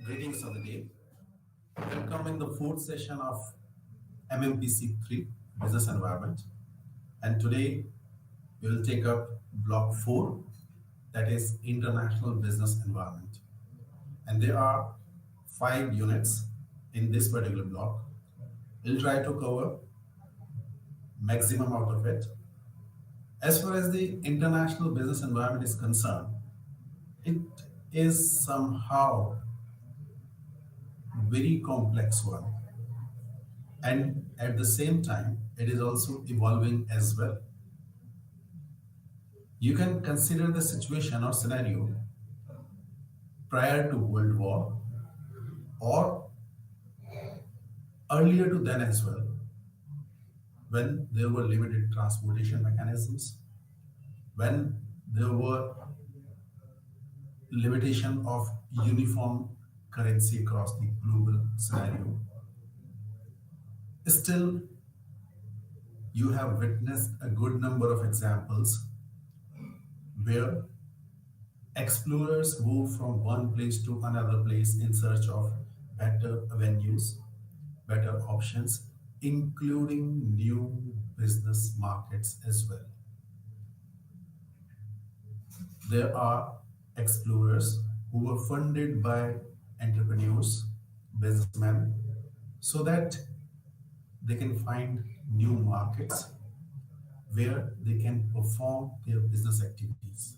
Greetings of the day. Welcome in the fourth session of MMPC3 Business Environment. And today we will take up block 4, that is International Business Environment. And there are 5 units in this particular block. We'll try to cover maximum out of it. As far as the international business environment is concerned, it is somehow very complex one, and at the same time it is also evolving as well. You can consider the situation or scenario prior to World War or earlier to then as well, when there were limited transportation mechanisms, when there were limitation of uniform currency across the global scenario. Still, you have witnessed a good number of examples where explorers move from one place to another place in search of better avenues, better options, including new business markets as well. There are explorers who were funded by entrepreneurs, businessmen, so that they can find new markets where they can perform their business activities.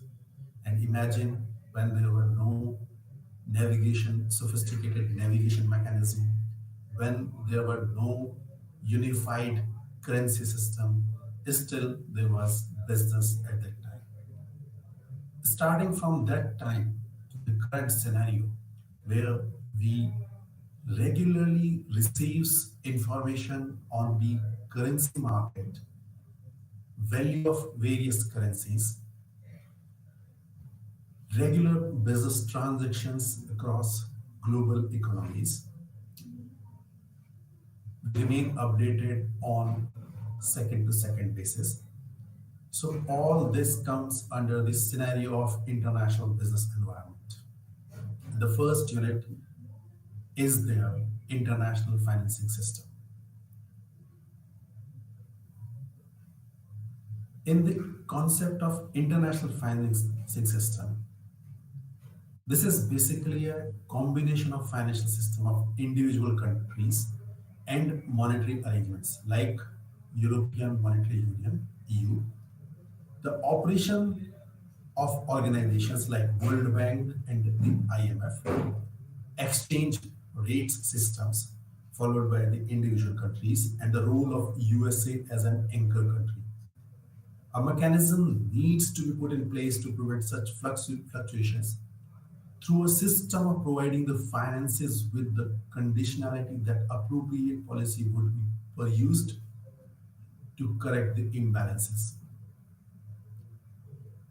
And imagine when there were no navigation, sophisticated navigation mechanism, when there were no unified currency system, still there was business at that time. Starting from that time to the current scenario, where we regularly receives information on the currency market, value of various currencies, regular business transactions across global economies, remain updated on second to second basis. So all this comes under the scenario of international business environment. The first unit is their international financing system. In the concept of international financing system, this is basically a combination of financial system of individual countries and monetary arrangements like European Monetary Union, EU, the operation of organizations like World Bank and the IMF, exchange rates systems followed by the individual countries, and the role of USA as an anchor country. A mechanism needs to be put in place to prevent such fluctuations through a system of providing the finances with the conditionality that appropriate policy would be used to correct the imbalances.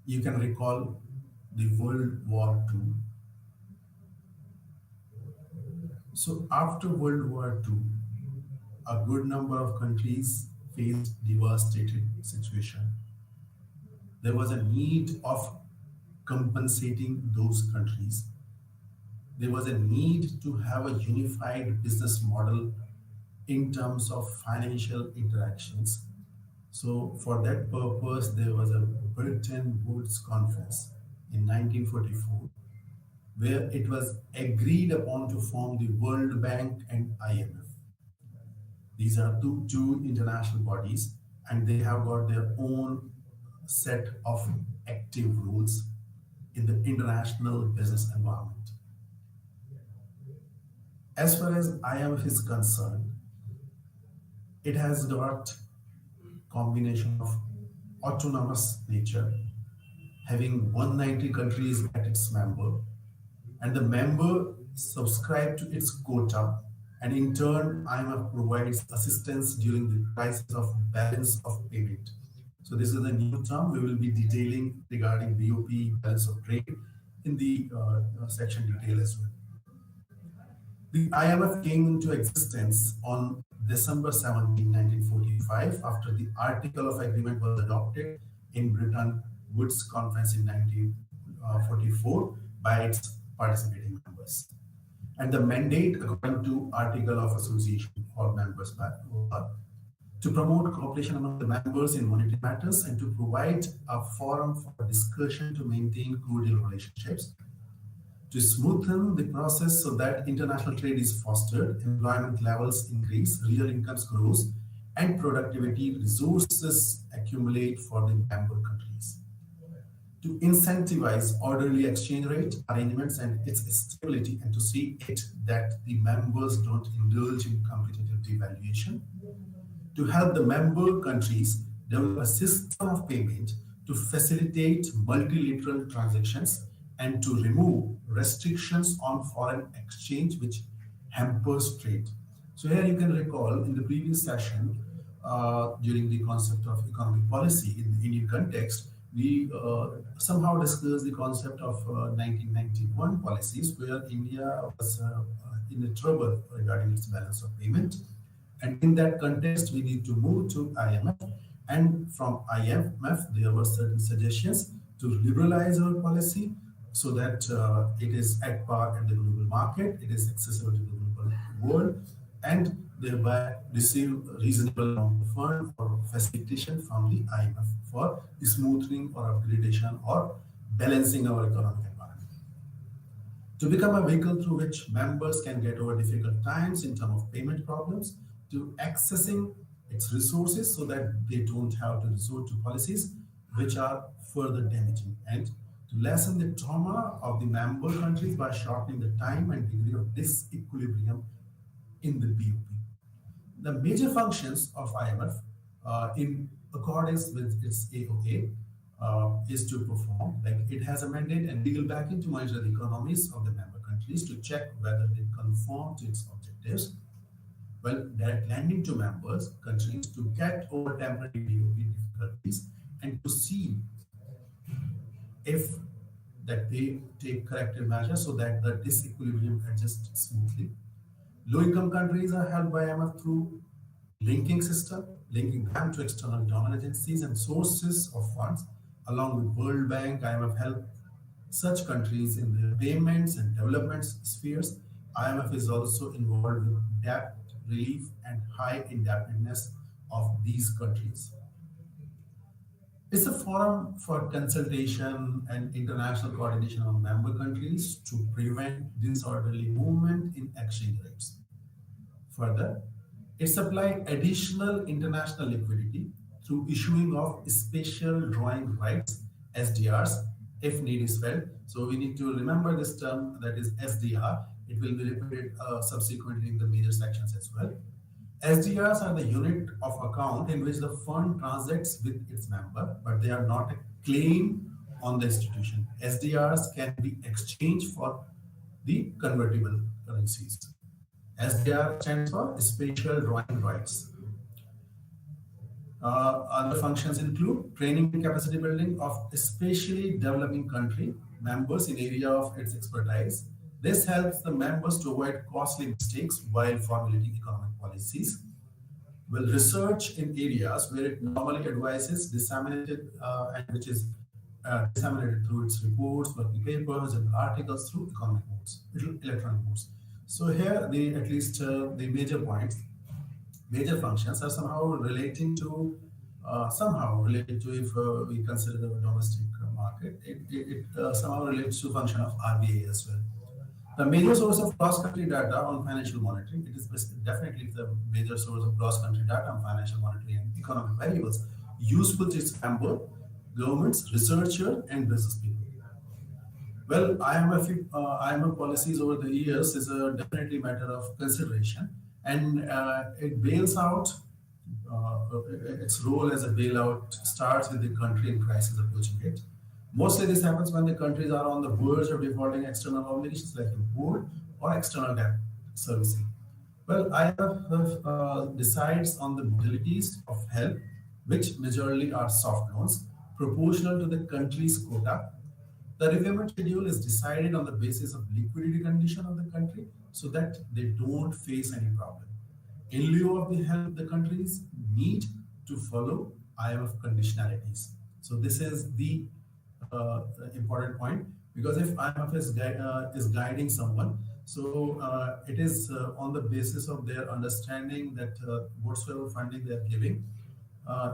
You can recall the World War II. So after World War II, a good number of countries faced devastated situation. There was a need of compensating those countries. There was a need to have a unified business model in terms of financial interactions. So, for that purpose, there was a Bretton Woods Conference in 1944 where it was agreed upon to form the World Bank and IMF. These are two international bodies, and they have got their own set of active rules in the international business environment. As far as IMF is concerned, it has got combination of autonomous nature, having 190 countries at its member, and the member subscribe to its quota, and in turn IMF provides assistance during the crisis of balance of payment. So this is a new term we will be detailing regarding BOP, balance of trade, in the section detail as well. The IMF came into existence on December 17, 1945, after the Article of Agreement was adopted in Bretton Woods Conference in 1944 by its participating members. And the mandate, according to Article of Association for members, were to promote cooperation among the members in monetary matters and to provide a forum for discussion to maintain cordial relationships, to smoothen the process so that international trade is fostered, employment levels increase, real incomes grows, and productivity resources accumulate for the member countries. To incentivize orderly exchange rate arrangements and its stability, and to see it that the members don't indulge in competitive devaluation, to help the member countries develop a system of payment to facilitate multilateral transactions and to remove restrictions on foreign exchange which hampers trade. So here you can recall in the previous session, during the concept of economic policy in the Indian context, we somehow discussed the concept of 1991 policies where India was in a trouble regarding its balance of payment. And in that context, we need to move to IMF. And from IMF, there were certain suggestions to liberalize our policy so that it is at par at the global market, it is accessible to the global world, and thereby receive a reasonable amount of fund or facilitation from the IMF for smoothing or upgradation or balancing our economic environment. To become a vehicle through which members can get over difficult times in terms of payment problems, to accessing its resources so that they don't have to resort to policies which are further damaging, and to lessen the trauma of the member countries by shortening the time and degree of disequilibrium in the BOP. The major functions of IMF, in accordance with its AOA, is to perform, like it has a mandate and legal backing to monitor the economies of the member countries to check whether they conform to its objectives. Well, direct lending to members countries to get over temporary BOP difficulties and to see if that they take corrective measures so that the disequilibrium adjusts smoothly. Low-income countries are helped by IMF through linking system, linking them to external donor agencies and sources of funds. Along with World Bank, IMF help such countries in their payments and development spheres. IMF is also involved with debt relief and high indebtedness of these countries. It's a forum for consultation and international coordination of member countries to prevent disorderly movement in exchange rates. Further, it supplies additional international liquidity through issuing of special drawing rights (SDRs) if need is felt. So we need to remember this term, that is SDR. It will be repeated subsequently in the major sections as well. SDRs are the unit of account in which the fund transacts with its member, but they are not a claim on the institution. SDRs can be exchanged for the convertible currencies. SDR stands for Special Drawing Rights. Other functions include training and capacity building of especially developing country members in area of its expertise. This helps the members to avoid costly mistakes while formulating economic policies. Will research in areas where it normally advises disseminated and which is disseminated through its reports, working papers, and articles through economic modes, electronic modes. So here, at least the major points, major functions are somehow related to if we consider the domestic market, it somehow relates to function of RBA as well. The major source of cross-country data on financial monitoring, it is definitely the major source of cross-country data on financial monitoring and economic variables, useful to its member, governments, researcher, and business people. Well, IMF policies over the years is a definitely matter of consideration, and it bails out. Its role as a bailout starts with the country in crisis approaching it. Mostly, this happens when the countries are on the verge of defaulting external obligations like import or external debt servicing. Well, IMF decides on the modalities of help, which majorly are soft loans, proportional to the country's quota. The repayment schedule is decided on the basis of liquidity condition of the country so that they don't face any problem. In lieu of the help, the countries need to follow IMF conditionalities. So this is the important point, because if IMF is guiding someone, so it is on the basis of their understanding that whatsoever funding they are giving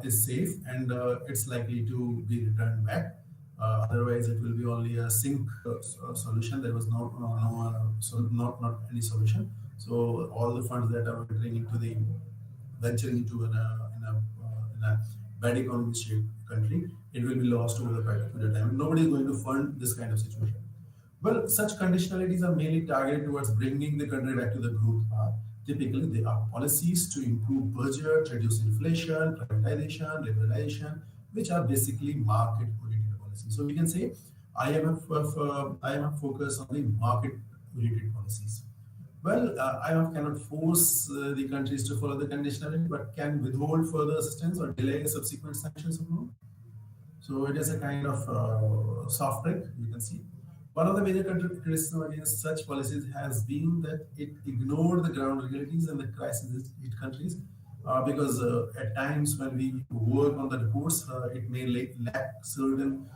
is safe and it's likely to be returned back. Otherwise, it will be only a sink solution. There was not any solution. So all the funds that are venturing into in a bad economic shape country, it will be lost over the period of time. Nobody is going to fund this kind of situation. Well, such conditionalities are mainly targeted towards bringing the country back to the growth path. Typically, they are policies to improve budget, reduce inflation, privatization, liberalization, which are basically market-oriented policies. So we can say IMF focus on the market-oriented policies. Well, IMF cannot force the countries to follow the conditionality, but can withhold further assistance or delay subsequent sanctions of loan. So it is a kind of soft trick, you can see. One of the major criticism against such policies has been that it ignored the ground realities and the crisis hit countries, because at times when we work on the reports, it may lack certain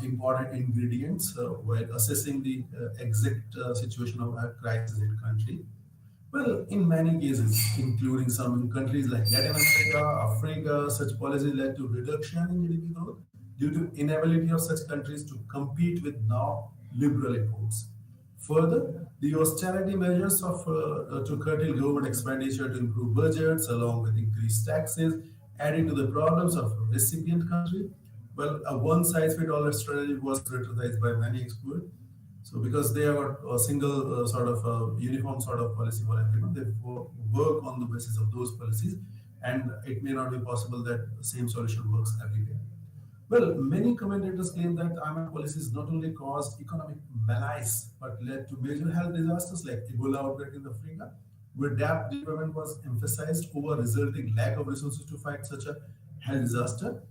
important ingredients while assessing the exact situation of a crisis in country. Well, in many cases, including some in countries like Latin America, Africa, such policies led to reduction in GDP growth due to inability of such countries to compete with now liberal imports. Further, the austerity measures to curtail government expenditure to improve budgets, along with increased taxes, adding to the problems of a recipient country. Well, a one-size-fits-all strategy was criticized by many experts. So, because they have a single sort of uniform sort of policy for everyone, they work on the basis of those policies, and it may not be possible that the same solution works everywhere. Well, many commentators claim that IMF policies not only caused economic malaise but led to major health disasters like Ebola outbreak in Africa, where debt deployment was emphasized over resulting lack of resources to fight such a health disaster.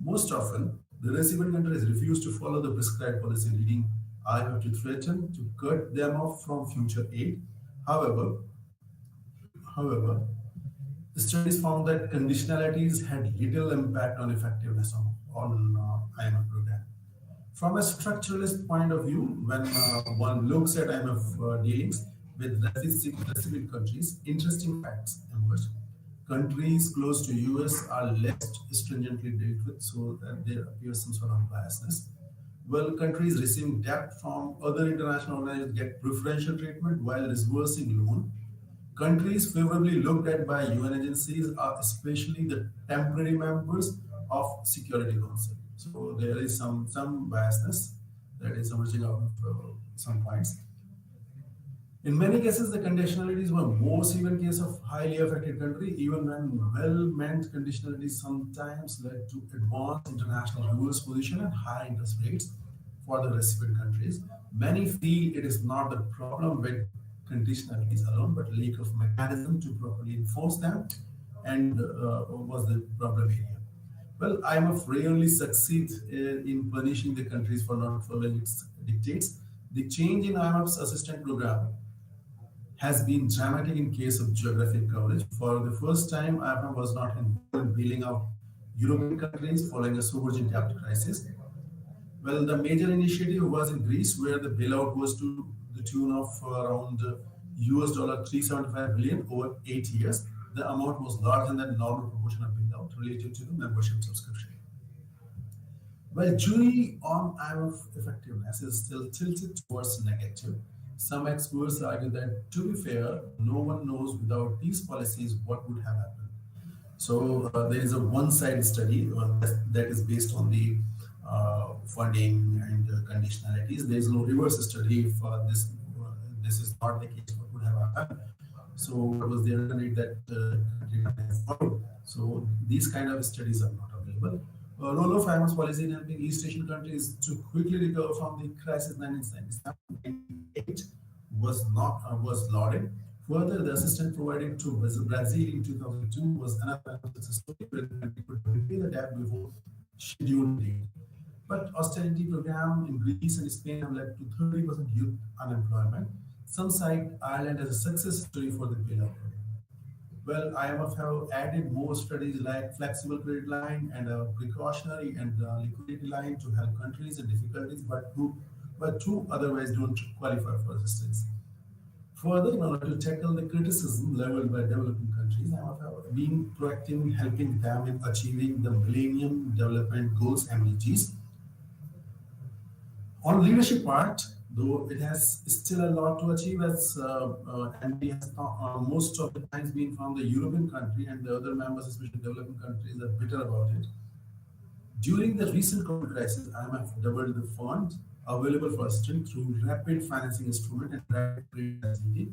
Most often, the recipient countries refuse to follow the prescribed policy, leading IMF to threaten to cut them off from future aid. However, however, studies found that conditionalities had little impact on effectiveness on IMF program. From a structuralist point of view, when one looks at IMF dealings with recipient countries, interesting facts emerge. Countries close to US are less stringently dealt with, so that there appears some sort of biasness. Well, countries receiving debt from other international organizations get preferential treatment while disbursing loan. Countries favorably looked at by UN agencies are especially the temporary members of Security Council. So there is some biasness that is emerging out of some points. In many cases, the conditionalities were more severe in case of highly affected country, even when well-meant conditionalities sometimes led to advanced international rules position and high interest rates for the recipient countries. Many feel it is not the problem with conditionalities alone, but lack of mechanism to properly enforce them, and was the problem area. Well, IMF rarely succeeds in punishing the countries for not following its dictates. The change in IMF's assistance program has been dramatic in case of geographic coverage. For the first time, IMF was not involved in bailing out European countries following a sovereign debt crisis. Well, the major initiative was in Greece, where the bailout was to the tune of around US dollar 375 billion over 8 years. The amount was larger than normal proportion of bailout related to the membership subscription. Well, jury on IMF effectiveness is still tilted towards negative. Some experts argue that, to be fair, no one knows without these policies what would have happened. So there is a one-sided study that is based on the funding and conditionalities. There is no reverse study if this is not the case. What would have happened? So what was the alternate that country might have followed? So these kind of studies are not available. Role of IMF's policy in helping East Asian countries to quickly recover from the crisis 1997-98 was lauded. Further, the assistance provided to Brazil in 2002 was another success story where the country could repay the debt before scheduled date. But austerity program in Greece and Spain have led to 30% youth unemployment. Some cite Ireland as a success story for the bailout program. Well, IMF have added more studies like flexible credit line and a precautionary and liquidity line to help countries in difficulties, but who otherwise don't qualify for assistance. Further, in order to tackle the criticism leveled by developing countries, IMF have been proactive in helping them in achieving the Millennium Development Goals (MDGs). On leadership part, though it has still a lot to achieve, as MD has most of the times been from the European country, and the other members, especially developing countries, are bitter about it. During the recent COVID crisis, IMF doubled the fund available for assistance through rapid financing instrument and rapid credit facility.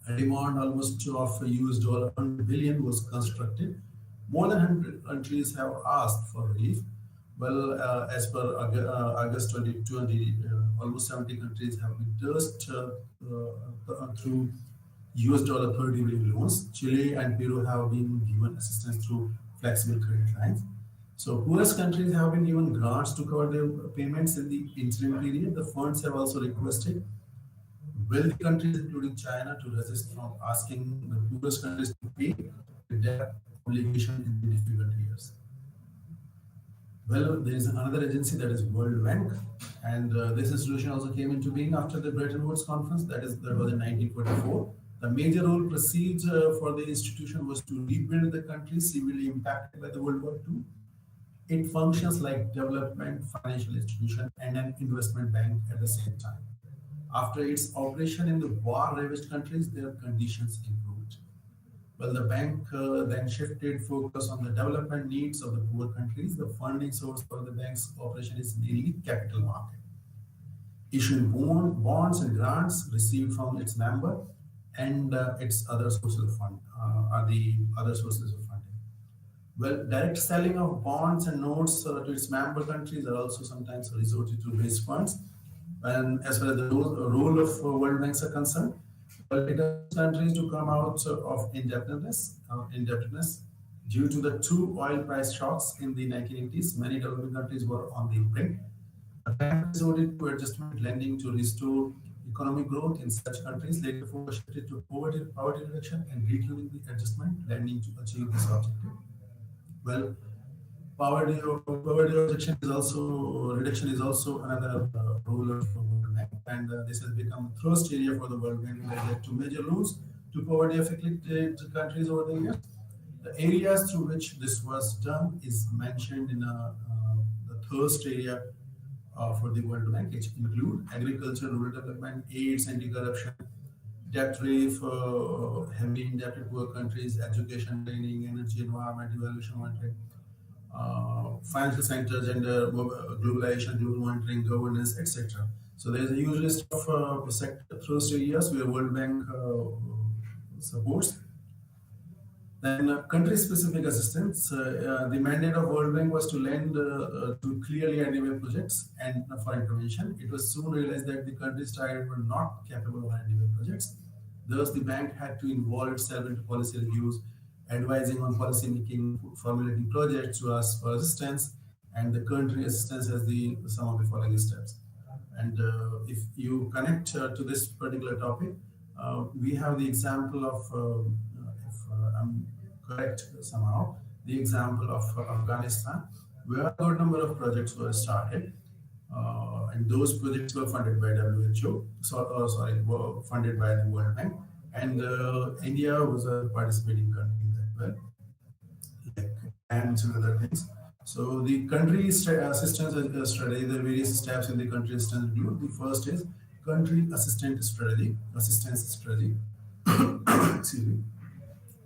A demand almost of US dollar 100 billion was constructed. More than 100 countries have asked for relief. Well, as per August 2020, almost 70 countries have been touched through US dollar 30 billion loans. Chile and Peru have been given assistance through flexible credit lines. So poorest countries have been given grants to cover their payments in the interim period. The funds have also requested wealthy countries, including China, to resist from asking the poorest countries to pay the debt obligation in the difficult years. Well, there is another agency that is World Bank, and this institution also came into being after the Bretton Woods conference. That was in 1944. The major role proceeds for the institution was to rebuild the countries severely impacted by the World War II. It functions like development financial institution and an investment bank at the same time. After its operation in the war-ravaged countries, their conditions improved. Well, the bank then shifted focus on the development needs of the poor countries. The funding source for the bank's operation is mainly capital market, issuing bonds and grants received from its member, and its other sources of fund are the other sources of funding. Well, direct selling of bonds and notes to its member countries are also sometimes resorted to raise funds. And as far as the role of World Banks are concerned, well, it helps countries to come out of indebtedness due to the two oil price shocks in the 1980s. Many developing countries were on the brink. The bank resorted to adjustment lending to restore economic growth in such countries. Later, focus shifted to poverty reduction and recurring the adjustment lending to achieve this objective. Well, poverty reduction is also another role of the World Bank, and this has become a thrust area for the World Bank that led to major loans to poverty-affected countries over the years. The areas through which this was done is mentioned in the thirst area for the World Bank, which include agriculture, rural development, AIDS, anti-corruption, debt relief, heavily indebted poor countries, education, training, energy, environment, evaluation, monitoring, financial centers, and globalization, global monitoring, governance, etc. So there's a huge list of sector thrust areas where World Bank supports. Then country-specific assistance. The mandate of World Bank was to lend to clearly identified projects and for intervention. It was soon realized that the countries targeted were not capable of identifying projects. Thus, the bank had to involve itself into policy reviews, advising on policy making, formulating projects to ask for assistance, and the country assistance as the some of the following steps. And if you connect to this particular topic, we have the example of, if I'm correct somehow, the example of Afghanistan, where a good number of projects were started. And those projects were funded by WHO, sorry, were funded by the World Bank, and India was a participating country in that well, like dams and other things. So the country assistance strategy, the various steps in the country assistance include the first is country assistance strategy. Excuse me.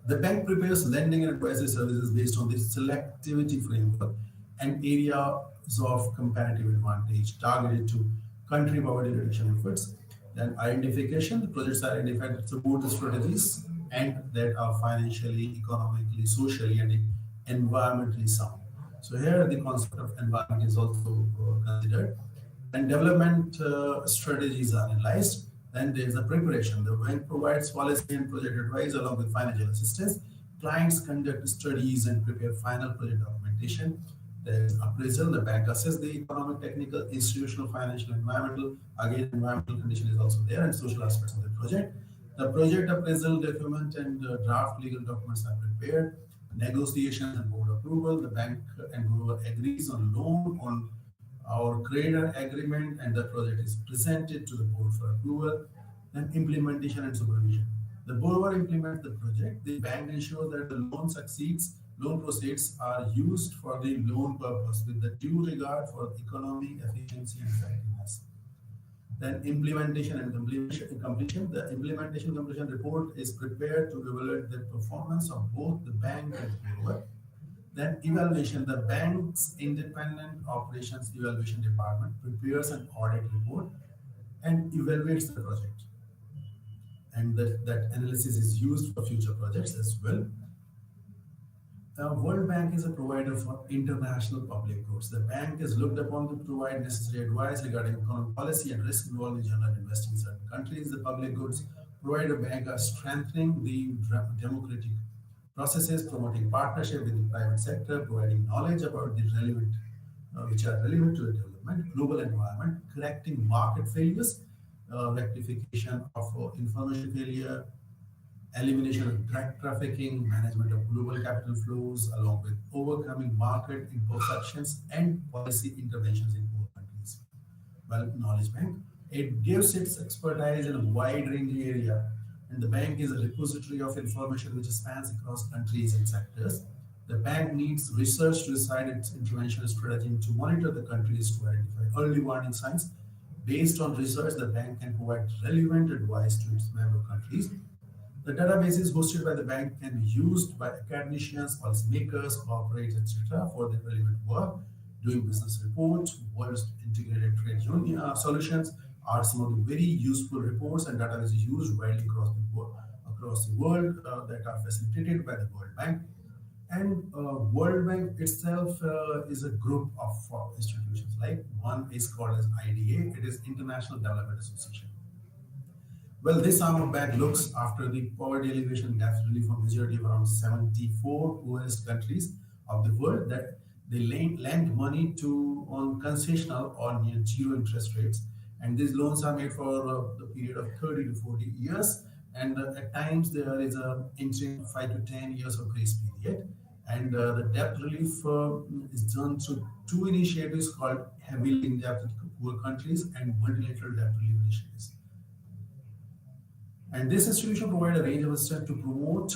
The bank prepares lending and advisory services based on the selectivity framework and areas of comparative advantage targeted to country poverty reduction efforts. Then identification, the projects are identified that support the strategies and that are financially, economically, socially, and environmentally sound. So here the concept of environment is also considered. Then development strategies are analyzed. Then there's the preparation. The bank provides policy and project advice along with financial assistance. Clients conduct studies and prepare final project documentation. There's appraisal. The bank assesses the economic, technical, institutional, financial, environmental. Again, environmental condition is also there and social aspects of the project. The project appraisal document and draft legal documents are prepared. Negotiations and board approval. The bank and borrower agrees on loan on our creditor agreement and the project is presented to the board for approval. Then implementation and supervision. The borrower implements the project. The bank ensures that the loan succeeds. Loan proceeds are used for the loan purpose with the due regard for economy, efficiency, and effectiveness. Then implementation and completion. The implementation completion report is prepared to evaluate the performance of both the bank and the borrower. Then evaluation, the bank's independent operations evaluation department prepares an audit report and evaluates the project. And that analysis is used for future projects as well. The World Bank is a provider for international public goods. The bank is looked upon to provide necessary advice regarding economic policy and risk involved in general investing in certain countries. The public goods provider bank are strengthening the democratic processes, promoting partnership with the private sector, providing knowledge about the relevant, which are relevant to the development, global environment, correcting market failures, rectification of information failure, elimination of drug trafficking, management of global capital flows, along with overcoming market imperfections and policy interventions in poor countries. Well, Knowledge Bank, it gives its expertise in a wide-ranging area, and the bank is a repository of information which spans across countries and sectors. The bank needs research to decide its intervention strategy and to monitor the countries to identify early warning signs. Based on research, the bank can provide relevant advice to its member countries. The databases hosted by the bank can be used by academicians, policymakers, corporates, etc. for their relevant work. Doing business reports, world integrated trade union solutions are some of the very useful reports and databases used widely across the world that are facilitated by the World Bank. And World Bank itself is a group of institutions. Like one is called as IDA, it is International Development Association. Well, this arm of bank looks after the poverty alleviation debt relief for majority of around 74 poorest countries of the world that they lend money to on concessional or near zero interest rates. And these loans are made for the period of 30 to 40 years. And at times there is a interim 5 to 10 years of grace period. And the debt relief is done through two initiatives called heavily indebted poor countries and multilateral debt relief initiatives. And this institution provides a range of steps to promote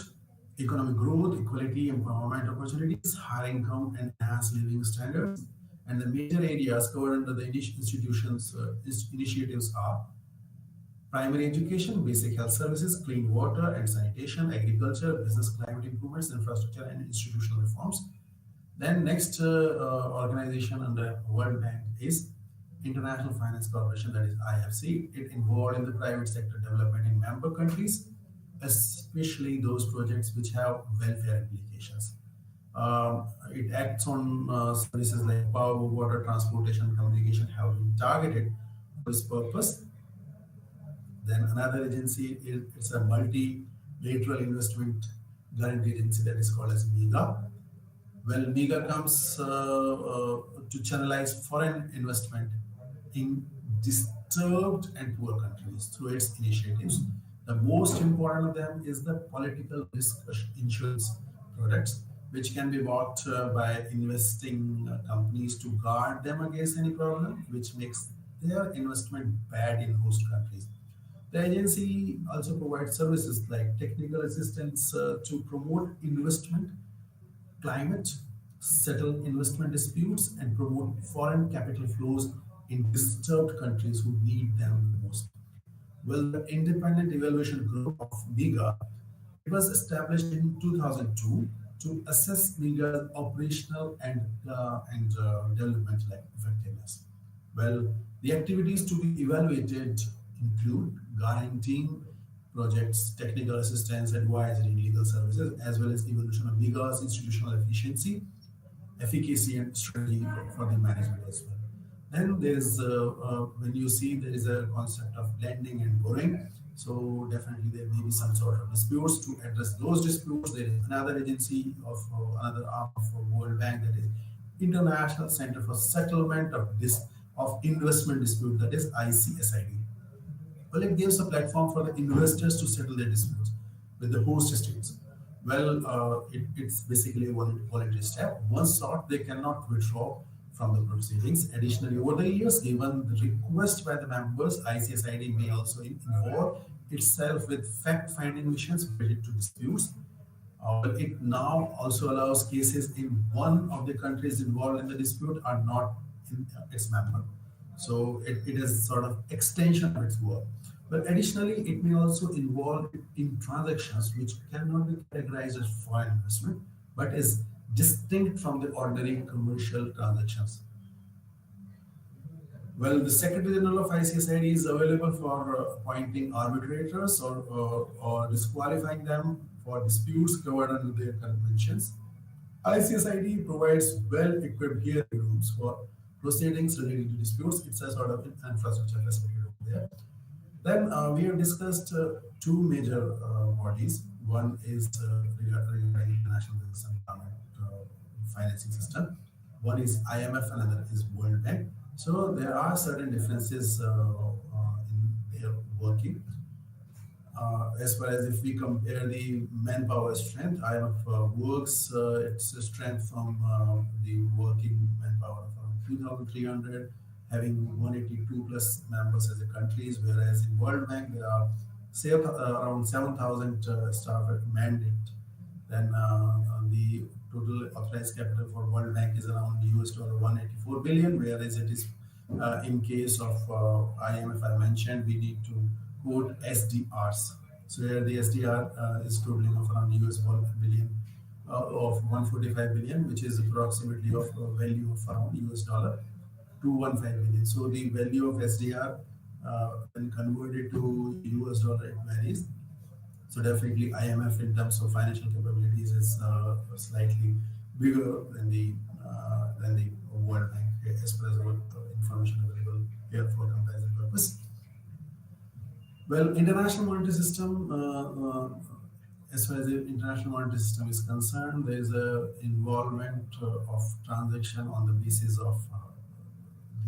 economic growth, equality, employment opportunities, higher income, and enhanced living standards. And the major areas covered under the institutions initiatives are primary education, basic health services, clean water and sanitation, agriculture, business climate improvements, infrastructure, and institutional reforms. Then next organization under World Bank is International Finance Corporation, that is IFC. It involved in the private sector development in member countries, especially those projects which have welfare implications. It acts on services like power, water, transportation, communication have been targeted for this purpose. Then another agency is it's a multilateral investment guarantee agency that is called as MEGA. Well, MEGA comes to channelize foreign investment in disturbed and poor countries through its initiatives. The most important of them is the political risk insurance products, which can be bought by investing companies to guard them against any problem, which makes their investment bad in host countries. The agency also provides services like technical assistance to promote investment climate, settle investment disputes, and promote foreign capital flows in disturbed countries who need them the most. Well, the Independent Evaluation Group of MIGA, it was established in 2002 to assess MIGA's operational and developmental effectiveness. Well, the activities to be evaluated include guaranteeing projects, technical assistance, advisory, legal services, as well as evolution of MIGA's institutional efficacy and strategy for the management as well. Then there's when you see there is a concept of lending and borrowing. So definitely there may be some sort of disputes. To address those disputes, there is another agency of another arm of World Bank, that is International Center for Settlement of Investment Dispute, that is ICSID. Well, it gives a platform for the investors to settle their disputes with the host states. Well, it's basically a voluntary step. Once sought, they cannot withdraw from the proceedings. Additionally, over the years, given the request by the members, ICSID may also involve itself with fact-finding missions related to disputes. But it now also allows cases in one of the countries involved in the dispute are not in its member. So it is sort of extension of its work. But additionally, it may also involve in transactions which cannot be categorized as foreign investment, but is distinct from the ordinary commercial transactions. Well, the Secretary General of ICSID is available for appointing arbitrators or disqualifying them for disputes covered under their conventions. ICSID provides well-equipped hearing rooms for proceedings relating to disputes. It's a sort of infrastructure facility over there. Then we have discussed two major bodies. One is regarding international business and financing system. One is IMF, another is World Bank. So there are certain differences in their working. As far as if we compare the manpower strength, IMF works its strength from the working manpower of around 2,300, having 182 plus members as a countries, whereas in World Bank there are around 7,000 staff at mandate. Then the total authorized capital for World Bank is around US dollar 184 billion, whereas it is in case of IMF I mentioned, we need to quote SDRs. So here the SDR is totaling of around US 1 billion of 145 billion, which is approximately of value of around US dollar 215 billion. So the value of SDR when converted to US dollar, it varies. So definitely IMF in terms of financial capabilities is slightly bigger than the World Bank as per as our information available here for comparison purpose. Well, international monetary system, as far as the international monetary system is concerned, there is a involvement of transaction on the basis of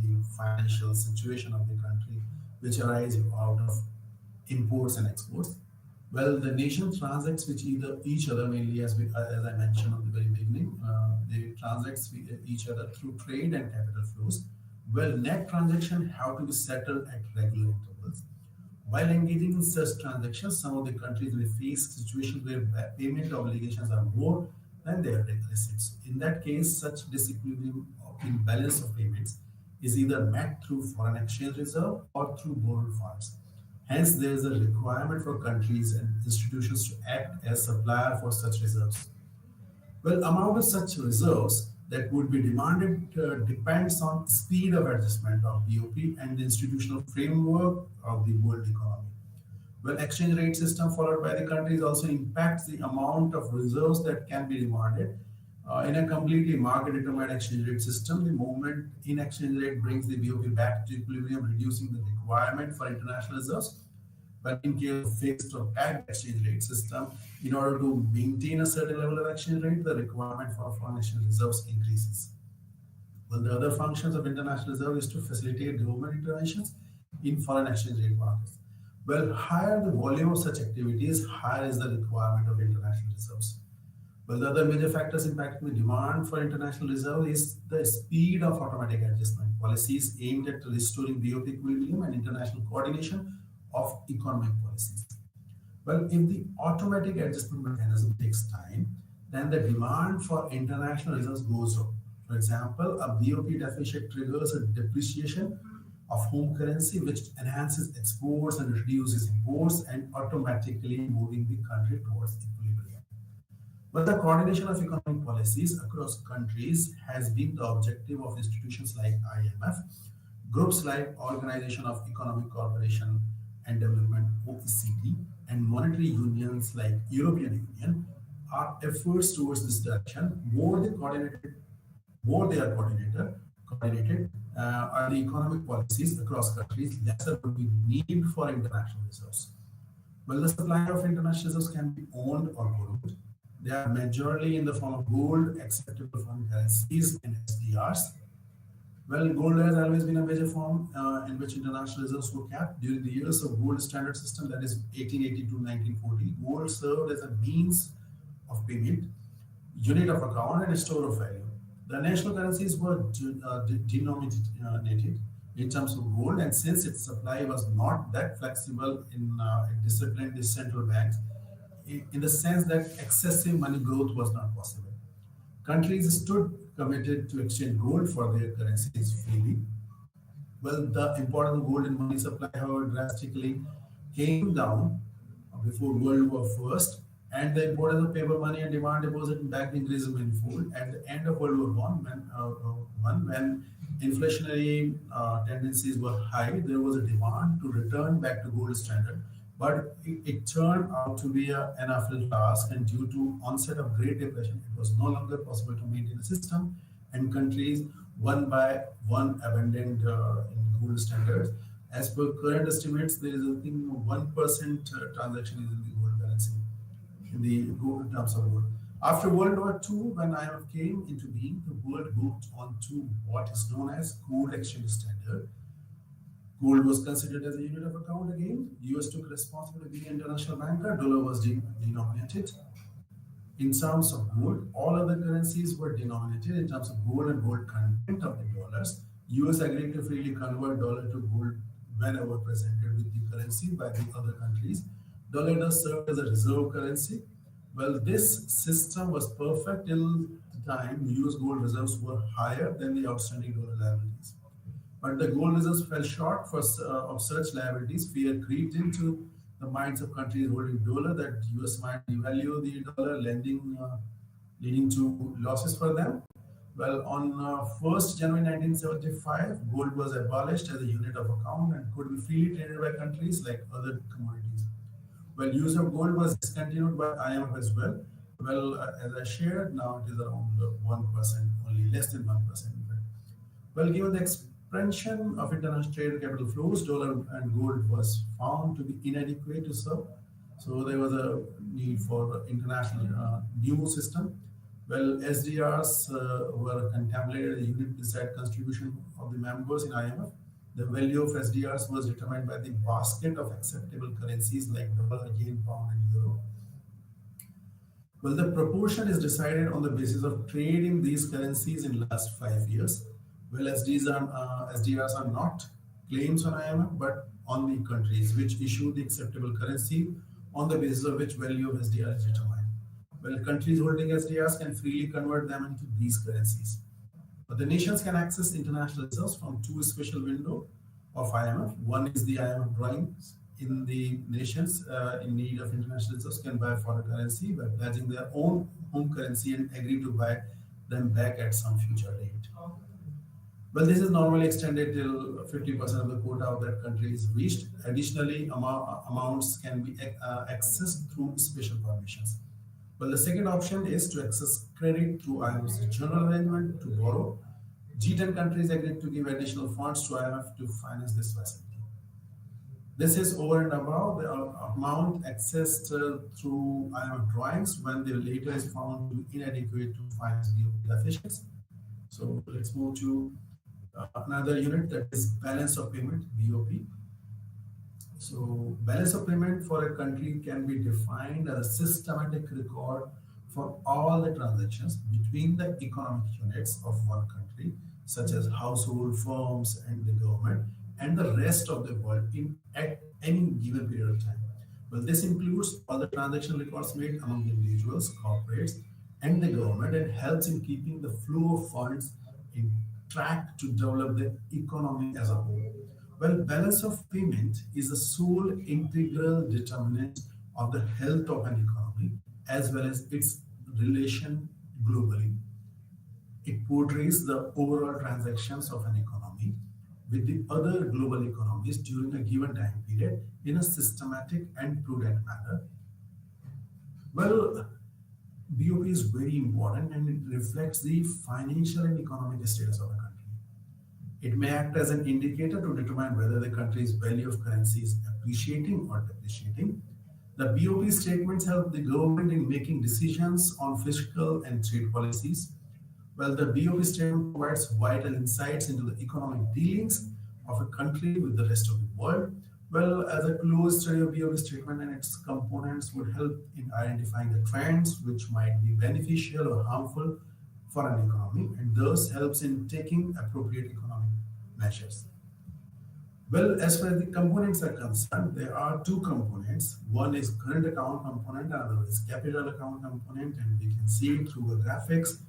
the financial situation of the country, which arise out of imports and exports. Well, the nation transacts with each other mainly, as I mentioned at the very beginning. They transact with each other through trade and capital flows. Well, net transaction have to be settled at regular intervals. While engaging in such transactions, some of the countries may face situations where payment obligations are more than their receipts. In that case, such disequilibrium of imbalance of payments is either met through foreign exchange reserve or through borrowed funds. Hence, there is a requirement for countries and institutions to act as supplier for such reserves. Well, amount of such reserves that would be demanded depends on speed of adjustment of BOP and the institutional framework of the world economy. Well, exchange rate system followed by the countries also impacts the amount of reserves that can be demanded. In a completely market-determined exchange rate system, the movement in exchange rate brings the BOP back to equilibrium, reducing the requirement for international reserves. But in case of fixed or pegged exchange rate system, in order to maintain a certain level of exchange rate, the requirement for foreign exchange reserves increases. Well, the other functions of international reserve is to facilitate government interventions in foreign exchange rate markets. Well, higher the volume of such activities, higher is the requirement of international reserves. Well, the other major factors impacting the demand for international reserve is the speed of automatic adjustment. Policies aimed at restoring BOP equilibrium and international coordination of economic policies. Well, if the automatic adjustment mechanism takes time, then the demand for international reserves goes up. For example, a BOP deficit triggers a depreciation of home currency, which enhances exports and reduces imports and automatically moving the country towards equilibrium. But the coordination of economic policies across countries has been the objective of institutions like IMF, groups like Organization of Economic Cooperation and Development (OECD), and monetary unions like European Union. Are efforts towards this direction. More they are coordinated, are the economic policies across countries, lesser will be need for international reserves. Well, the supply of international reserves can be owned or borrowed. They are majorly in the form of gold, acceptable foreign currencies, and SDRs. Well, gold has always been a major form in which international reserves were kept. During the years of gold standard system, that is 1880 to 1940, gold served as a means of payment, unit of account, and a store of value. The national currencies were denominated in terms of gold, and since its supply was not that flexible in disciplined the central banks, in the sense that excessive money growth was not possible. Countries stood committed to exchange gold for their currencies freely. Well, the importance of gold in money supply, however, drastically came down before World War First, and the importance of paper money and demand deposit and back increased manifold. At the end of World War One, when inflationary tendencies were high, there was a demand to return back to gold standard, but it turned out to be an uphill task, and due to onset of Great Depression, it was no longer possible to maintain a system, and countries one by one abandoned in gold standards. As per current estimates, there is I think 1% transaction is in the gold currency in the gold terms of gold. After World War II, when IMF came into being, the world moved on to what is known as gold exchange standard. Gold was considered as a unit of account again. US took responsibility being international banker. Dollar was denominated in terms of gold. All other currencies were denominated in terms of gold and gold content of the dollars. US agreed to freely convert dollar to gold whenever presented with the currency by the other countries. Dollar thus served as a reserve currency. Well, this system was perfect till the time US gold reserves were higher than the outstanding dollar liabilities. But the gold reserves fell short of such liabilities. Fear crept into the minds of countries holding dollar that US might devalue the dollar, leading to losses for them. Well, on 1st January 1975, gold was abolished as a unit of account and could be freely traded by countries like other commodities. Well, use of gold was discontinued by IMF as well. Well, as I shared, now it is around 1%, only less than 1%. Well, given the expansion of international trade capital flows, dollar and gold was found to be inadequate to serve. So there was a need for international new system. Well, SDRs were contemplated as a unit beside contribution of the members in IMF. The value of SDRs was determined by the basket of acceptable currencies like dollar, yen, pound, and euro. Well, the proportion is decided on the basis of trade in these currencies in last 5 years. Well, SDRs are not claims on IMF, but on the countries which issue the acceptable currency on the basis of which value of SDR is determined. Well, countries holding SDRs can freely convert them into these currencies. But the nations can access international reserves from two special windows of IMF. One is the IMF drawings. In the nations in need of international reserves can buy foreign currency by pledging their own home currency and agree to buy them back at some future date. Well, this is normally extended till 50% of the quota of that country is reached. Additionally, amounts can be accessed through special permissions. Well, the second option is to access credit through IMF's general arrangement to borrow. G10 countries agreed to give additional funds to IMF to finance this facility. This is over and above the amount accessed through IMF drawings when the later is found to be inadequate to finance BOP deficits. So let's move to another unit, that is balance of payment, BOP. So balance of payment for a country can be defined as a systematic record for all the transactions between the economic units of one country, such as household, firms, and the government, and the rest of the world in at any given period of time. Well, this includes all the transaction records made among the individuals, corporates, and the government, and helps in keeping the flow of funds in track to develop the economy as a whole. Well, balance of payment is the sole integral determinant of the health of an economy as well as its relation globally. It portrays the overall transactions of an economy with the other global economies during a given time period in a systematic and prudent manner. Well, BOP is very important and it reflects the financial and economic status of a country. It may act as an indicator to determine whether the country's value of currency is appreciating or depreciating. The BOP statements help the government in making decisions on fiscal and trade policies. Well, the BOP statement provides vital insights into the economic dealings of a country with the rest of the world. Well, as a close study of BOP statement and its components would help in identifying the trends which might be beneficial or harmful for an economy and thus helps in taking appropriate economic measures. Well, as far as the components are concerned, there are two components. One is current account component, another is capital account component, and we can see it through the graphics.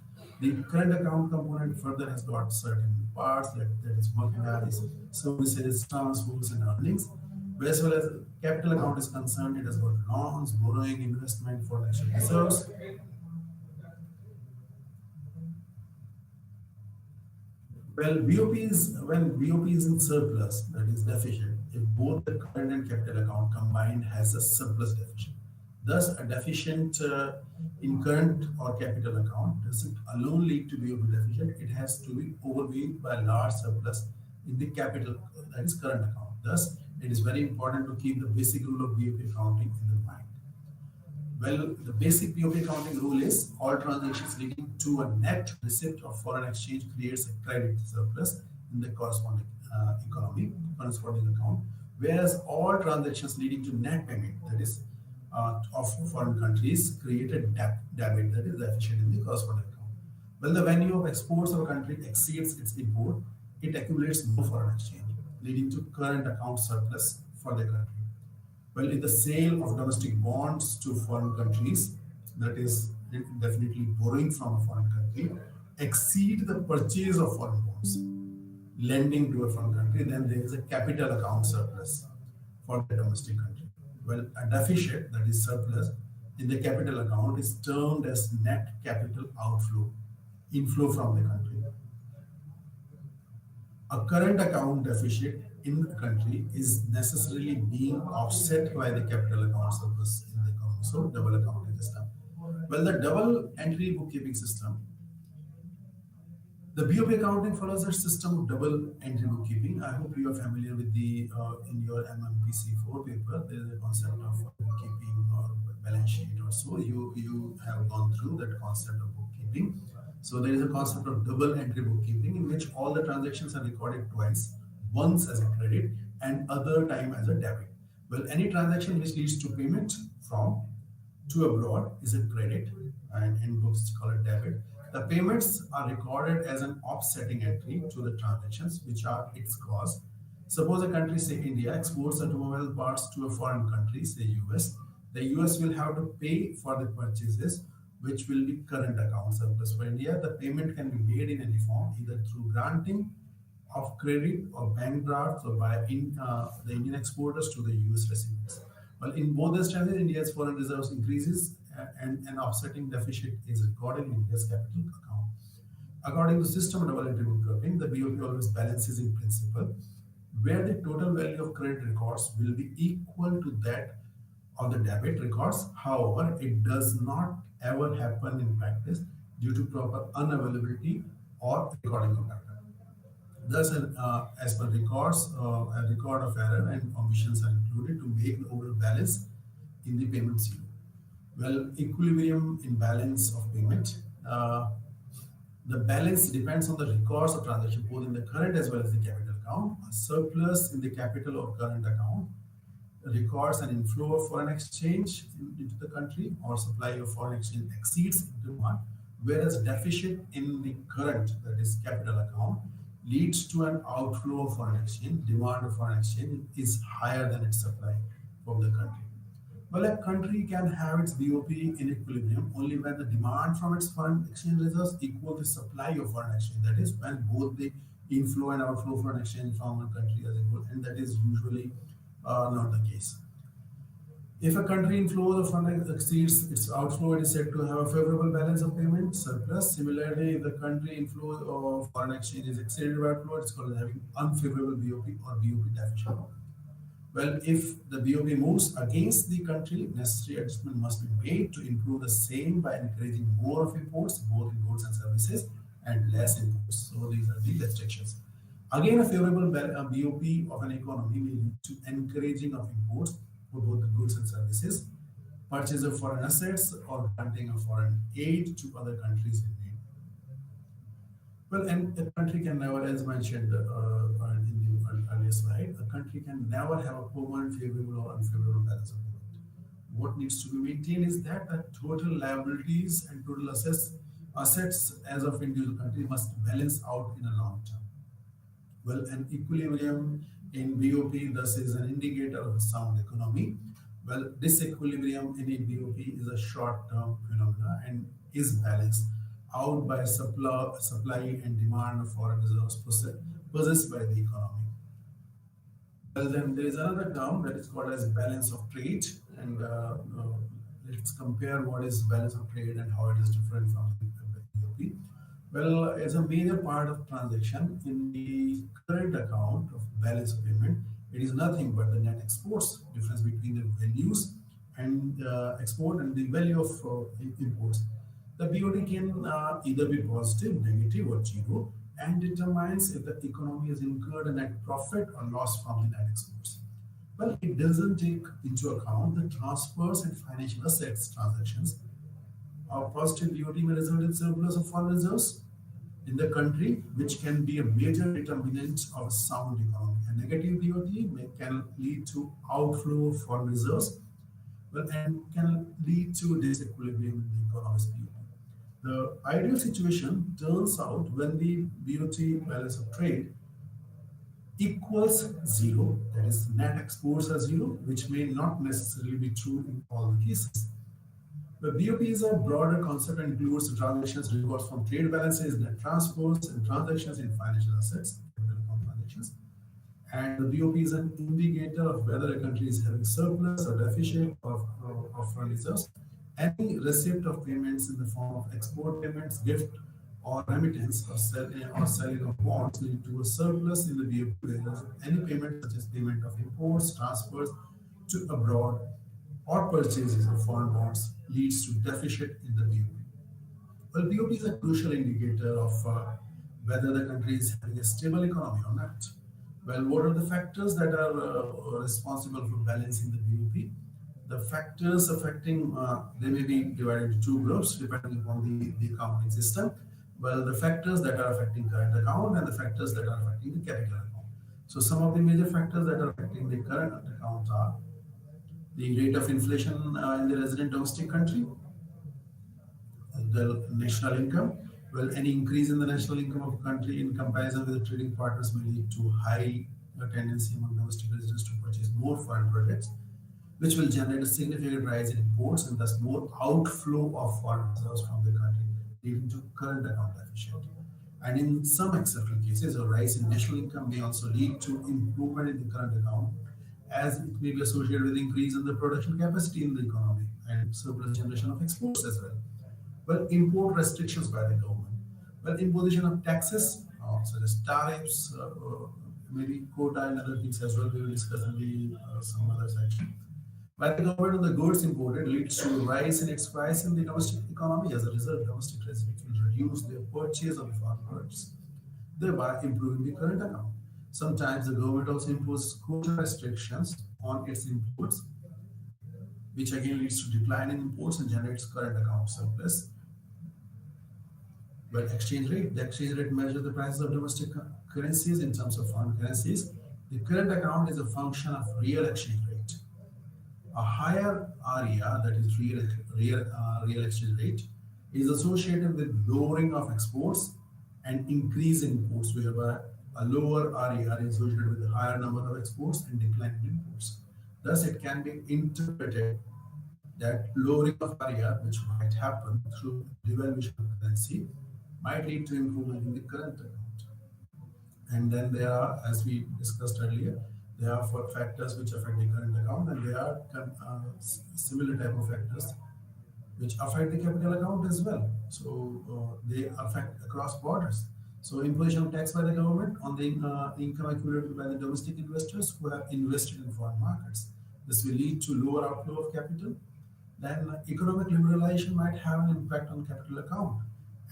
The current account component further has got certain parts that is working as services, transfers, and earnings. As well as capital account is concerned, it has got loans, borrowing, investment, foreign exchange reserves. Well, BOP is when BOP is in surplus, that is deficit, if both the current and capital account combined has a surplus deficit. Thus, a deficient in current or capital account doesn't alone lead to BOP deficit, it has to be overweight by a large surplus in the capital, that is current account. Thus, it is very important to keep the basic rule of BOP accounting in the mind. Well, the basic POP accounting rule is all transactions leading to a net receipt of foreign exchange creates a credit surplus in the corresponding account, whereas all transactions leading to net payment, that is, of foreign countries, create a debit, that is deficit in the corresponding account. When the value of exports of a country exceeds its import, it accumulates more foreign exchange, leading to current account surplus for the country. Well, in the sale of domestic bonds to foreign countries, that is definitely borrowing from a foreign country, exceed the purchase of foreign bonds, lending to a foreign country, then there is a capital account surplus for the domestic country. Well, a deficit, that is surplus, in the capital account is termed as net capital outflow, inflow from the country. A current account deficit in the country is necessarily being offset by the capital account surplus in the economy. So double accounting system. Well, the double entry bookkeeping system. The BOP accounting follows a system of double entry bookkeeping. I hope you are familiar with the in your MMPC4 paper. There is a concept of bookkeeping or balance sheet or so. You have gone through that concept of bookkeeping. So there is a concept of double entry bookkeeping in which all the transactions are recorded twice, once as a credit and other time as a debit. Well, any transaction which leads to payment from to abroad is a credit and in books it's called a debit. The payments are recorded as an offsetting entry to the transactions which are its cause. Suppose a country, say India, exports automobile parts to a foreign country, say US. The US will have to pay for the purchases which will be current account surplus for India. The payment can be made in any form, either through granting of credit or bank drafts or by the Indian exporters to the US recipients. Well, in both these cases, India's foreign reserves increases and an offsetting deficit is recorded in India's capital account. According to system of double entry bookkeeping, the BOP always balances in principle, where the total value of credit records will be equal to that of the debit records. However, it does not ever happen in practice due to proper unavailability or recording of data. Thus, as per records, a record of error and omissions are included to make the overall balance in the payment zero. Well, equilibrium in balance of payment. The balance depends on the records of transaction both in the current as well as the capital account. A surplus in the capital or current account records an inflow of foreign exchange into the country, or supply of foreign exchange exceeds demand, whereas deficit in the current, that is capital account, leads to an outflow of foreign exchange. Demand of foreign exchange is higher than its supply from the country. Well, a country can have its BOP in equilibrium only when the demand from its foreign exchange reserves equal the supply of foreign exchange. That is, when both the inflow and outflow of foreign exchange from a country are equal, and that is usually not the case. If a country inflow of funds exceeds its outflow, it is said to have a favorable balance of payment surplus. Similarly, if the country inflow of foreign exchange is exceeded by outflow, it's called having unfavorable BOP or BOP deficit. Well, if the BOP moves against the country, necessary adjustment must be made to improve the same by encouraging more of imports, both in goods and services, and less imports. So these are the restrictions. Again, a favorable BOP of an economy will lead to encouraging of imports for both the goods and services, purchase of foreign assets, or granting of foreign aid to other countries in need. Well, and a country can never, as mentioned in the earlier slide, a country can never have a permanent favorable or unfavorable balance of payment. What needs to be maintained is that the total liabilities and total assets as of individual country must balance out in a long term. Well, an equilibrium in BOP thus is an indicator of a sound economy. Well, disequilibrium in a BOP is a short-term phenomena and is balanced out by supply and demand of foreign reserves possessed by the economy. Well, then there is another term that is called as balance of trade, and let's compare what is balance of trade and how it is different from the BOP. Well, as a major part of transaction in the current account of balance of payment, it is nothing but the net exports, difference between the values and export and the value of imports. The BOD can either be positive, negative, or zero, and determines if the economy has incurred a net profit or loss from the net exports. Well, it doesn't take into account the transfers and financial assets transactions. Our positive BOD may result in surplus of foreign reserves in the country, which can be a major determinant of a sound economy. A negative BOD can lead to outflow of foreign reserves, well, and can lead to disequilibrium in the economy's BOD. The ideal situation turns out when the BOT balance of trade equals zero, that is, net exports are zero, which may not necessarily be true in all the cases. The BOP is a broader concept and includes transactions records from trade balances, net transfers, and transactions in financial assets, capital account transactions. And the BOP is an indicator of whether a country is having surplus or deficit of foreign reserves. Any receipt of payments in the form of export payments, gift, or remittance, or selling of bonds lead to a surplus in the BOP, whereas any payment such as payment of imports, transfers to abroad, or purchases of foreign bonds leads to deficit in the BOP. Well, BOP is a crucial indicator of whether the country is having a stable economy or not. Well, what are the factors that are responsible for balancing the BOP? The factors affecting, they may be divided into two groups depending upon the accounting system. Well, the factors that are affecting current account and the factors that are affecting the capital account. So some of the major factors that are affecting the current account are the rate of inflation in the resident domestic country, the national income. Well, any increase in the national income of a country in comparison with the trading partners may lead to high tendency among domestic residents to purchase more foreign products, which will generate a significant rise in imports and thus more outflow of foreign reserves from the country, leading to current account deficit. And in some exceptional cases, a rise in national income may also lead to improvement in the current account, as it may be associated with increase in the production capacity in the economy and surplus generation of exports as well. Well, import restrictions by the government. Well, imposition of taxes, such as tariffs, maybe quota and other things as well. We will discuss in the some other section. By the government of the goods imported leads to a rise in its price in the domestic economy. As a result, domestic residents will reduce their purchase of foreign products, thereby improving the current account. Sometimes the government also imposes quota restrictions on its imports, which again leads to decline in imports and generates current account surplus. But exchange rate, the exchange rate measures the prices of domestic currencies in terms of foreign currencies. The current account is a function of real exchange rate. A higher RER, that is real exchange rate, is associated with lowering of exports and increase in imports, whereby a lower RER is associated with a higher number of exports and decline in imports. Thus, it can be interpreted that lowering of RER, which might happen through devaluation of currency, might lead to improvement in the current account. And then there are, as we discussed earlier, there are four factors which affect the current account, and there are similar type of factors which affect the capital account as well. So they affect across borders. So imposition of tax by the government on the income accumulated by the domestic investors who have invested in foreign markets. This will lead to lower outflow of capital. Then economic liberalization might have an impact on capital account.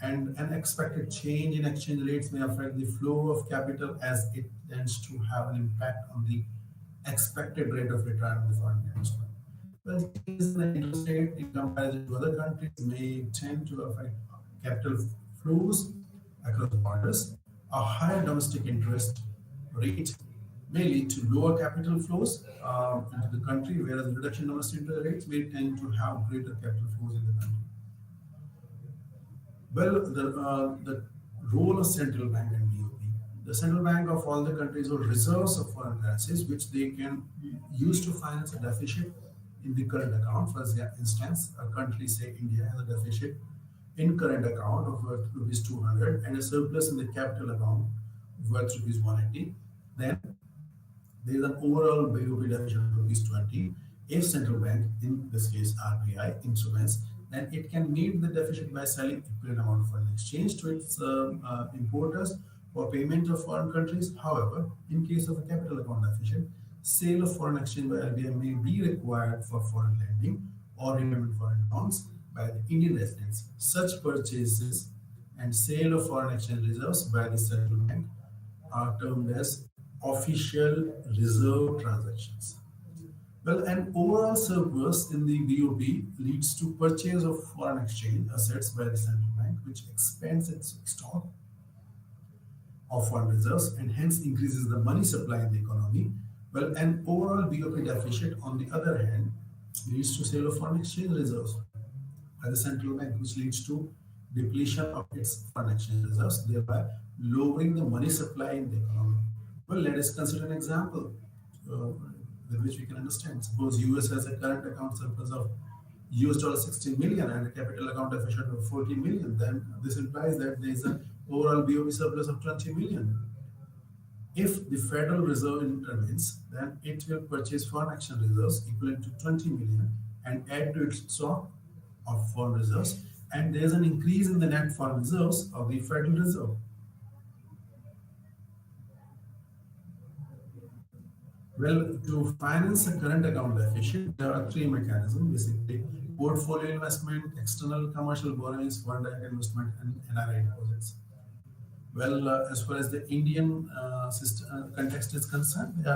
And an expected change in exchange rates may affect the flow of capital, as it tends to have an impact on the expected rate of return on the foreign investment. Well, changes in the interest rate in comparison to other countries may tend to affect capital flows across borders. A higher domestic interest rate may lead to lower capital flows into the country, whereas reduction in domestic interest rates may tend to have greater capital flows in the country. Well, the role of central bank and BOP. The central bank of all the countries hold reserves of foreign currencies, which they can use to finance a deficit in the current account. For instance, a country, say India, has a deficit in current account of worth rupees 200 and a surplus in the capital account worth rupees 180. Then there is an overall BOP deficit of rupees 20. If central bank, in this case RBI, instruments, then it can meet the deficit by selling equivalent amount of foreign exchange to its importers for payment of foreign countries. However, in case of a capital account deficit, sale of foreign exchange by RBI may be required for foreign lending or repayment foreign bonds by the Indian residents. Such purchases and sale of foreign exchange reserves by the central bank are termed as official reserve transactions. Well, an overall surplus in the BOP leads to purchase of foreign exchange assets by the central bank, which expands its stock of foreign reserves and hence increases the money supply in the economy. Well, an overall BOP deficit, on the other hand, leads to sale of foreign exchange reserves by the central bank, which leads to depletion of its foreign exchange reserves, thereby lowering the money supply in the economy. Well, let us consider an example with which we can understand. Suppose US has a current account surplus of US $60 million and a capital account deficit of 40 million. Then this implies that there is an overall BOP surplus of 20 million. If the Federal Reserve intervenes, then it will purchase foreign exchange reserves equivalent to 20 million and add to its stock of foreign reserves, and there is an increase in the net foreign reserves of the Federal Reserve. Well, to finance a current account deficit, there are three mechanisms basically: portfolio investment, external commercial borrowings, foreign direct investment, and NRI deposits. Well, as far as the Indian context is concerned,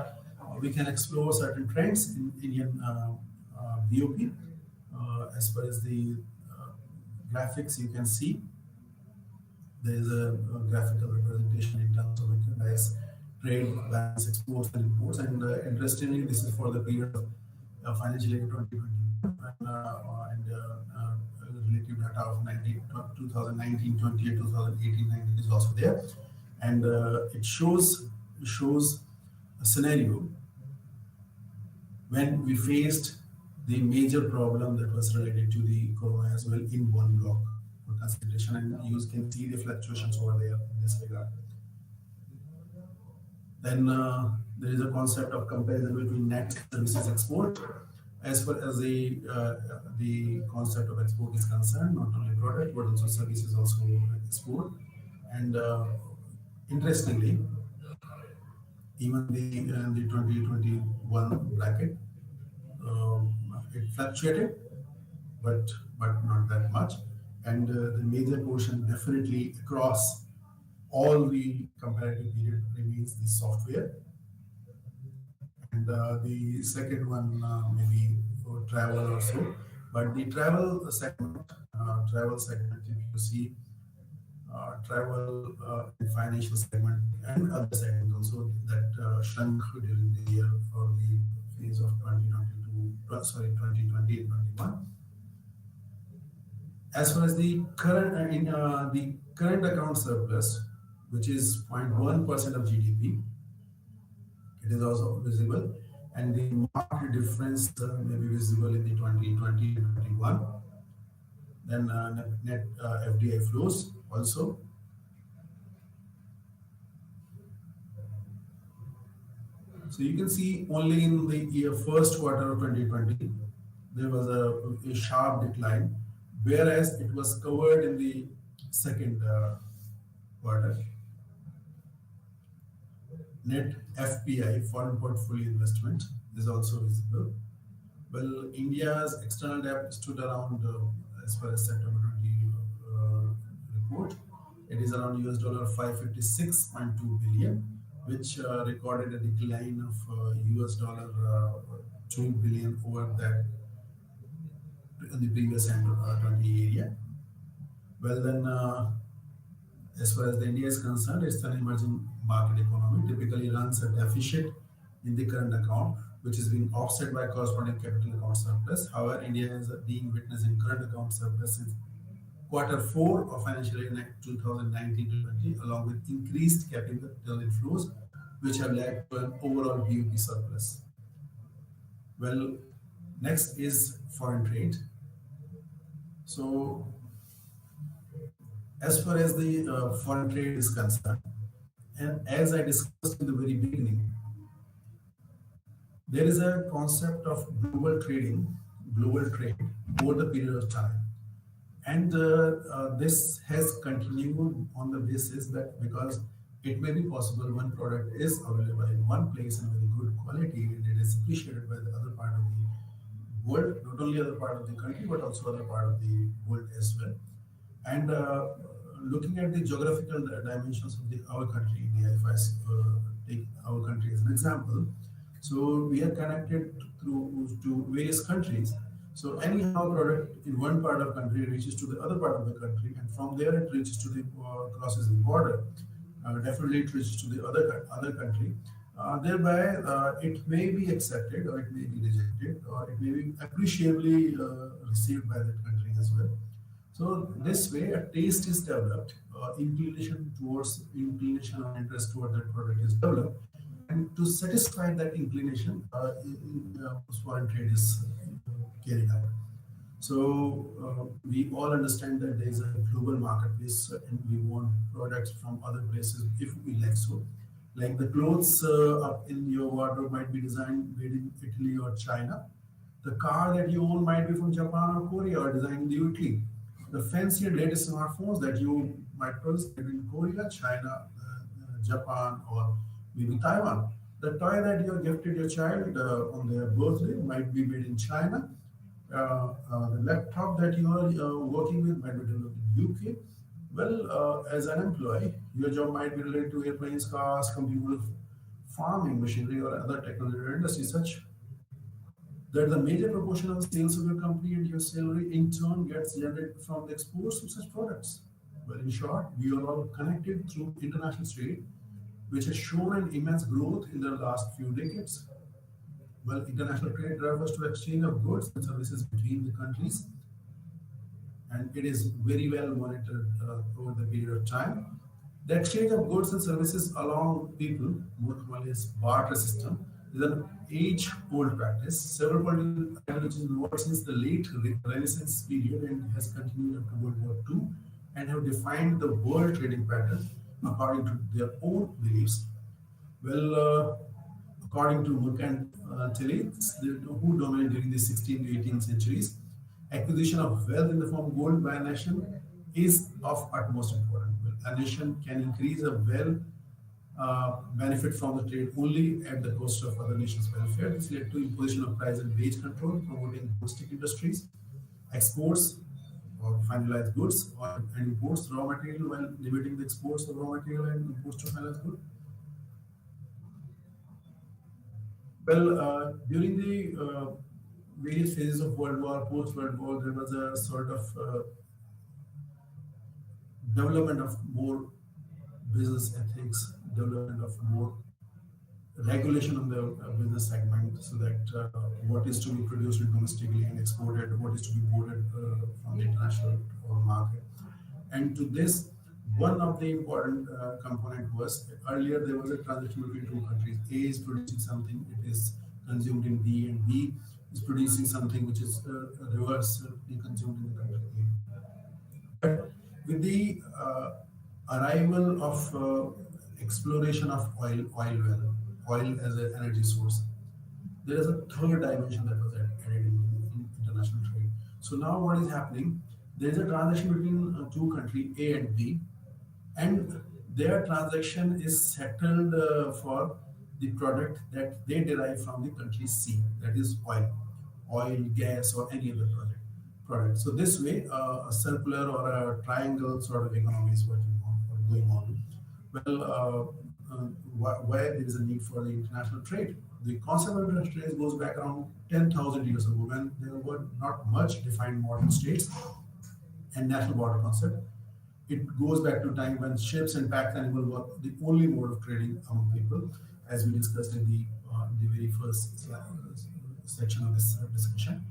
we can explore certain trends in Indian BOP. As far as the graphics, you can see there is a graphical representation in terms of merchandise, trade, balance, exports, and imports. And interestingly, this is for the period of financial year 2021 and relative data of 2019-20 and 2018-19 is also there. And it shows a scenario when we faced the major problem that was related to the corona as well in one block for consideration, and you can see the fluctuations over there in this regard. Then there is a concept of comparison between net services export. As far as the concept of export is concerned, not only product but also services also export. And interestingly, even the 2021 bracket, it fluctuated, but not that much. And the major portion definitely across all the comparative period remains the software. And the second one maybe for travel or so. But the travel segment, if you see travel and financial segment and other segments also that shrunk during the year for the phase of 2022 sorry, 2020 and 21. As far as the current account surplus, which is 0.1% of GDP, it is also visible, and the marked difference may be visible in the 2020 and 21. Then net FDI flows also. So you can see only in the first quarter of 2020 there was a sharp decline, whereas it was covered in the second quarter. Net FPI, foreign portfolio investment, is also visible. Well, India's external debt stood around, as far as September 20 report, it is around US dollar 556.2 billion, which recorded a decline of US dollar 2 billion over that in the previous end 20 area. Well, then, as far as the India is concerned, it's an emerging market economy, typically runs a deficit in the current account, which is being offset by corresponding capital account surplus. However, India is being witnessing current account surplus in quarter four of financial year 2019 to 20, along with increased capital inflows, which have led to an overall BOP surplus. Well, next is foreign trade. So, as far as the foreign trade is concerned, and as I discussed in the very beginning, there is a concept of global trading, global trade over the period of time. And this has continued on the basis that because it may be possible one product is available in one place in very good quality and it is appreciated by the other part of the world, not only other part of the country but also other part of the world as well. And looking at the geographical dimensions of our country, India, if I take our country as an example, so we are connected through to various countries. So anyhow, product in one part of country reaches to the other part of the country, and from there it reaches to the crosses the border. Definitely, it reaches to the other country. Thereby, it may be accepted, or it may be rejected, or it may be appreciably received by that country as well. So this way, a taste is developed, inclination or interest toward that product is developed, and to satisfy that inclination, foreign trade is carried out. So we all understand that there is a global marketplace, and we want products from other places if we like so. Like the clothes up in your wardrobe might be designed made in Italy or China. The car that you own might be from Japan or Korea or designed in Italy. The fancy and latest smartphones that you might purchase in Korea, China, Japan, or maybe Taiwan. The toy that you gifted your child on their birthday might be made in China. The laptop that you are working with might be developed in UK. Well, as an employee, your job might be related to airplanes, cars, computers, farming machinery, or other technology industries, such that the major proportion of the sales of your company and your salary in turn gets generated from the exports of such products. Well, in short, we are all connected through international trade, which has shown an immense growth in the last few decades. Well, international trade refers to exchange of goods and services between the countries, and it is very well monitored over the period of time. The exchange of goods and services along people, more commonly as barter system, is an age-old practice. Several political ideologies involved since the late Renaissance period and has continued after World War II and have defined the world trading pattern according to their own beliefs. Well, according to mercantilists, who dominated during the 16th to 18th centuries, acquisition of wealth in the form of gold by a nation is of utmost importance. Well, a nation can increase a benefit from the trade only at the cost of other nations' welfare. This led to imposition of price and wage control, promoting domestic industries, exports or finalized goods, and imports raw material while limiting the exports of raw material and imports to finalized goods. Well, during the various phases of World War, post-World War, there was a sort of development of more business ethics, development of more regulation on the business segment so that what is to be produced domestically and exported, what is to be imported from the international market. And to this, one of the important component was earlier there was a transaction between two countries. A is producing something, it is consumed in B, and B is producing something which is reversely consumed in the country A. But with the arrival of exploration of oil as an energy source, there is a third dimension that was added in international trade. So now what is happening? There is a transaction between two countries, A and B, and their transaction is settled for the product that they derive from the country C, that is oil, gas, or any other product. So this way, a circular or a triangle sort of economy is working on or going on. Well, why there is a need for the international trade? The concept of international trade goes back around 10,000 years ago when there were not much defined modern states and national border concept. It goes back to time when ships and packed animals were the only mode of trading among people, as we discussed in the very first section of this discussion.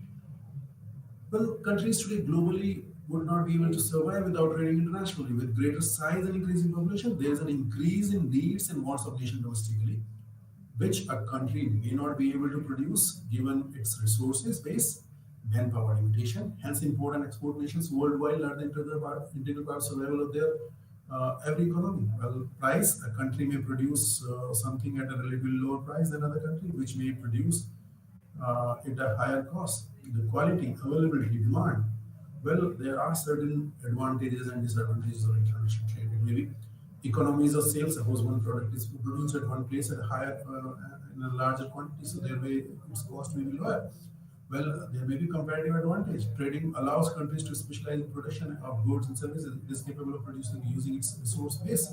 Well, countries today globally would not be able to survive without trading internationally. With greater size and increasing population, there is an increase in needs and wants of nation domestically, which a country may not be able to produce given its resources base, manpower limitation. Hence, import and export nations worldwide are the integral part of survival of their every economy. Well, price, a country may produce something at a relatively lower price than another country, which may produce at a higher cost. The quality, availability, demand. Well, there are certain advantages and disadvantages of international trade. It may be economies of scale. Suppose one product is produced at one place at a higher, in a larger quantity, so thereby its cost will be lower. Well, there may be comparative advantage. Trading allows countries to specialize in production of goods and services. It is capable of producing using its resource base.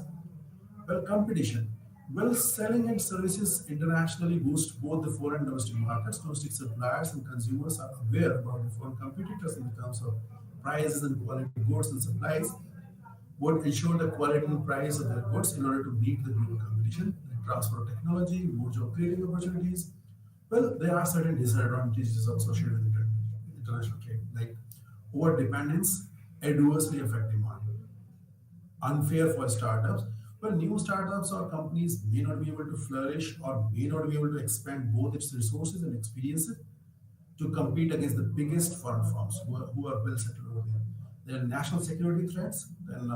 Well, competition. Well, selling and services internationally boost both the foreign and domestic markets. Domestic suppliers and consumers are aware about the foreign competitors in terms of prices and quality of goods and supplies. Would ensure the quality and price of their goods in order to meet the global competition, the transfer of technology, more job creating opportunities. Well, there are certain disadvantages associated with international trade, like over dependence adversely affect demand, unfair for startups. Well, new startups or companies may not be able to flourish or may not be able to expand both its resources and experiences to compete against the biggest foreign firms who are well settled over there. There are national security threats, then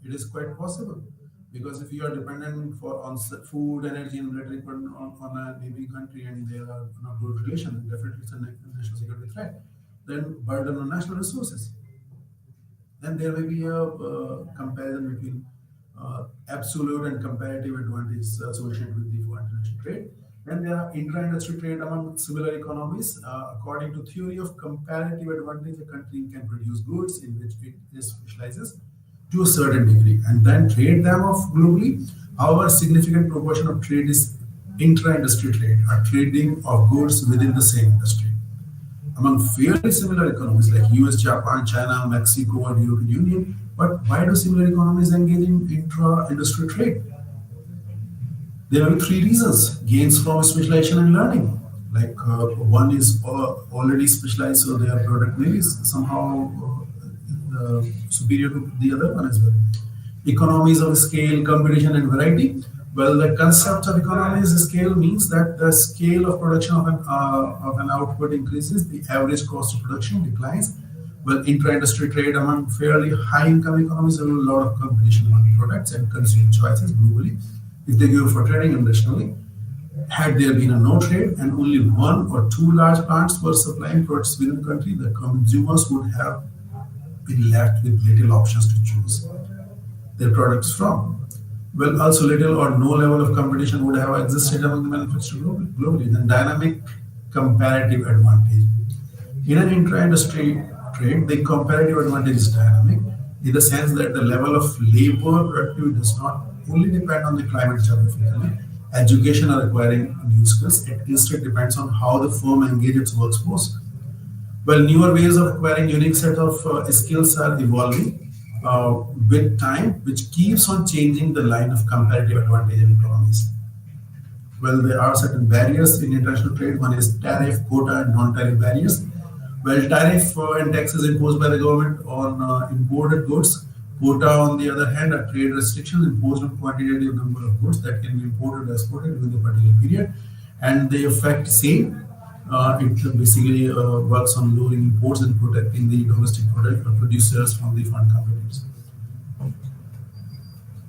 it is quite possible because if you are dependent for on food, energy, and military on a neighboring country and there are not good relations, then definitely it's a national security threat. Then burden on national resources. Then there may be a comparison between absolute and comparative advantages associated with the international trade. Then there are intra-industry trade among similar economies. According to theory of comparative advantage, a country can produce goods in which it specializes to a certain degree and then trade them off globally. However, a significant proportion of trade is intra-industry trade, or trading of goods within the same industry. Among fairly similar economies like US, Japan, China, Mexico, and European Union, but why do similar economies engage in intra-industry trade? There are three reasons: gains from specialization and learning. Like one is already specialized, so their product may be somehow superior to the other one as well. Economies of scale, competition, and variety. Well, the concept of economies of scale means that the scale of production of an output increases, the average cost of production declines. Well, intra-industry trade among fairly high-income economies have a lot of competition among products and consumer choices globally. If they go for trading internationally, had there been a no trade and only one or two large plants were supplying products within the country, the consumers would have been left with little options to choose their products from. Well, also little or no level of competition would have existed among the manufacturers globally. Then dynamic comparative advantage. In an intra-industry trade, the comparative advantage is dynamic in the sense that the level of labor productivity does not only depend on the climate geographically, education or acquiring new skills. It instead depends on how the firm engages its workforce. Well, newer ways of acquiring unique set of skills are evolving with time, which keeps on changing the line of comparative advantage in economies. Well, there are certain barriers in international trade. One is tariff, quota, and non-tariff barriers. Well, tariff and taxes imposed by the government on imported goods. Quota, on the other hand, are trade restrictions imposed on quantitative number of goods that can be imported or exported within a particular period, and they affect same. It basically works on lowering imports and protecting the domestic product producers from the foreign competitors.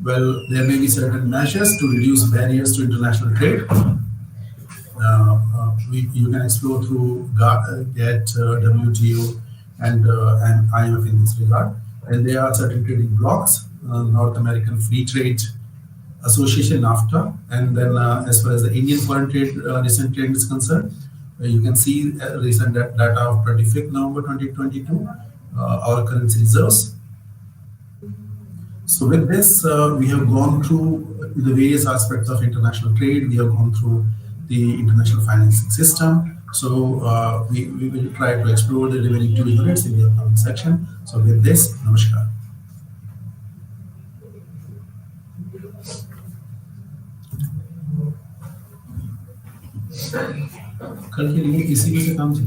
Well, there may be certain measures to reduce barriers to international trade. You can explore through GATT, WTO, and IMF in this regard. And there are certain trading blocs, North American Free Trade Association, NAFTA, and then as far as the Indian foreign trade recent trade is concerned, you can see recent data of 25th November 2022, our currency reserves. So with this, we have gone through the various aspects of international trade. We have gone through the international financing system. So we will try to explore the remaining two units in the upcoming section. So with this, namaskar. कल के लिए किसी भी से काम चल